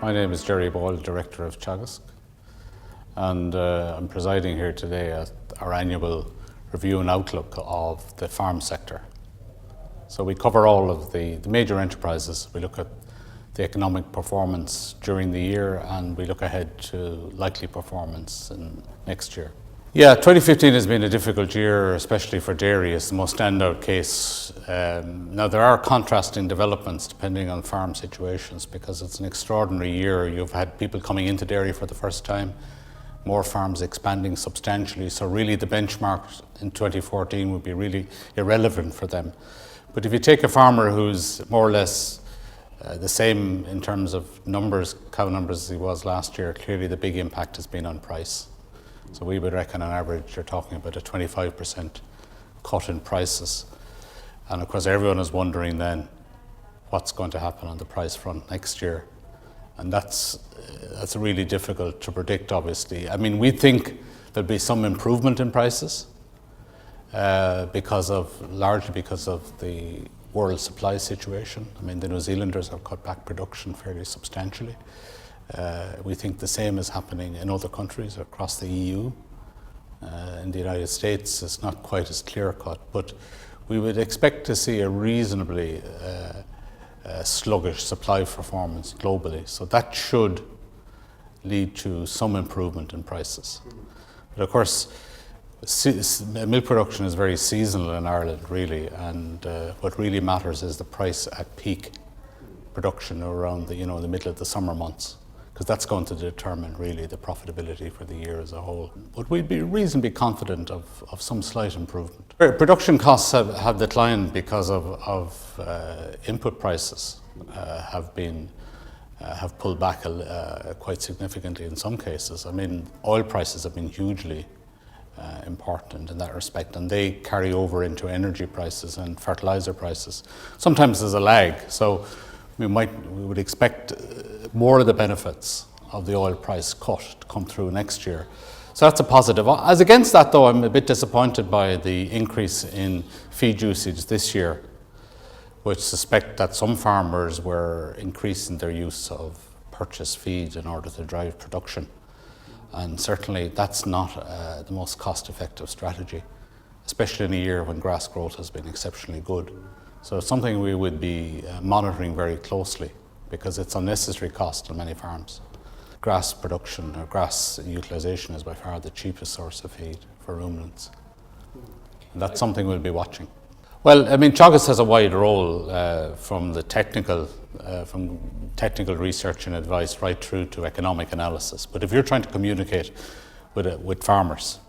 My name is Gerry Boyle, Director of Teagasc, and I'm presiding here today at our annual review and outlook of the farm sector. So we cover all of the major enterprises. We look at the economic performance during the year and we look ahead to likely performance in next year. Yeah, 2015 has been a difficult year, especially for dairy. It's the most standout case. Now there are contrasting developments depending on farm situations because it's an extraordinary year. You've had people coming into dairy for the first time, more farms expanding substantially, so really the benchmark in 2014 would be really irrelevant for them. But if you take a farmer who's more or less the same in terms of numbers, cow numbers as he was last year, clearly the big impact has been on price. So we would reckon on average you're talking about a 25% cut in prices. And of course everyone is wondering then what's going to happen on the price front next year. And that's really difficult to predict, obviously. I mean, we think there'll be some improvement in prices largely because of the world supply situation. I mean, the New Zealanders have cut back production fairly substantially. We think the same is happening in other countries across the EU. In the United States, it's not quite as clear-cut, but we would expect to see a reasonably sluggish supply performance globally. So that should lead to some improvement in prices. But of course, milk production is very seasonal in Ireland, really, and what really matters is the price at peak production around the middle of the summer months, because that's going to determine really the profitability for the year as a whole. But we'd be reasonably confident of some slight improvement. Production costs have declined because of input prices have pulled back quite significantly in some cases. I mean, oil prices have been hugely important in that respect, and they carry over into energy prices and fertilizer prices. Sometimes there's a lag, so we would expect more of the benefits of the oil price cut to come through next year. So that's a positive. As against that, though, I'm a bit disappointed by the increase in feed usage this year, which suspect that some farmers were increasing their use of purchased feed in order to drive production. And certainly that's not the most cost-effective strategy, especially in a year when grass growth has been exceptionally good. So it's something we would be monitoring very closely because it's unnecessary cost on many farms. Grass production or grass utilisation is by far the cheapest source of feed for ruminants. And that's something we'll be watching. Well, I mean, Teagasc has a wide role from technical research and advice right through to economic analysis. But if you're trying to communicate with farmers,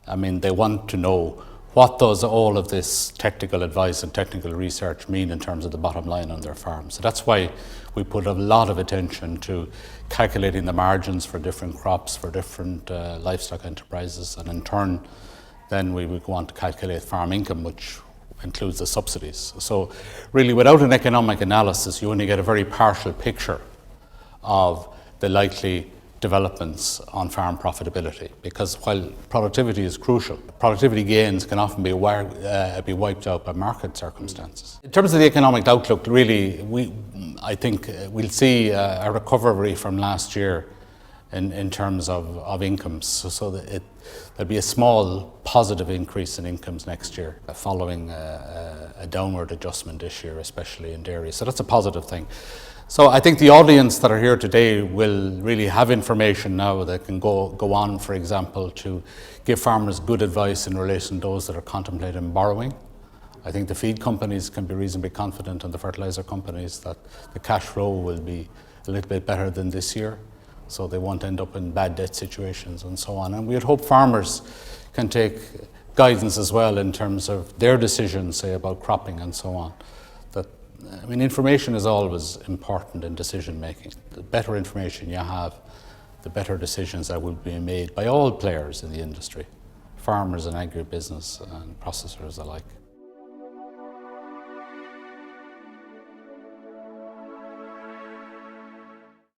I mean, they want to know what does all of this technical advice and technical research mean in terms of the bottom line on their farm. So that's why we put a lot of attention to calculating the margins for different crops, for different livestock enterprises, and in turn, then we would want to calculate farm income, which includes the subsidies. So really, without an economic analysis, you only get a very partial picture of the likely developments on farm profitability, because while productivity is crucial, productivity gains can often be wiped out by market circumstances. In terms of the economic outlook, really, I think we'll see a recovery from last year in terms of incomes, so that there'll be a small positive increase in incomes next year following a downward adjustment this year, especially in dairy. So that's a positive thing. So I think the audience that are here today will really have information now that can go on, for example, to give farmers good advice in relation to those that are contemplating borrowing. I think the feed companies can be reasonably confident, and the fertilizer companies, that the cash flow will be a little bit better than this year, so they won't end up in bad debt situations and so on. And we would hope farmers can take guidance as well in terms of their decisions, say, about cropping and so on. I mean, information is always important in decision making. The better information you have, the better decisions that will be made by all players in the industry, farmers and agribusiness and processors alike.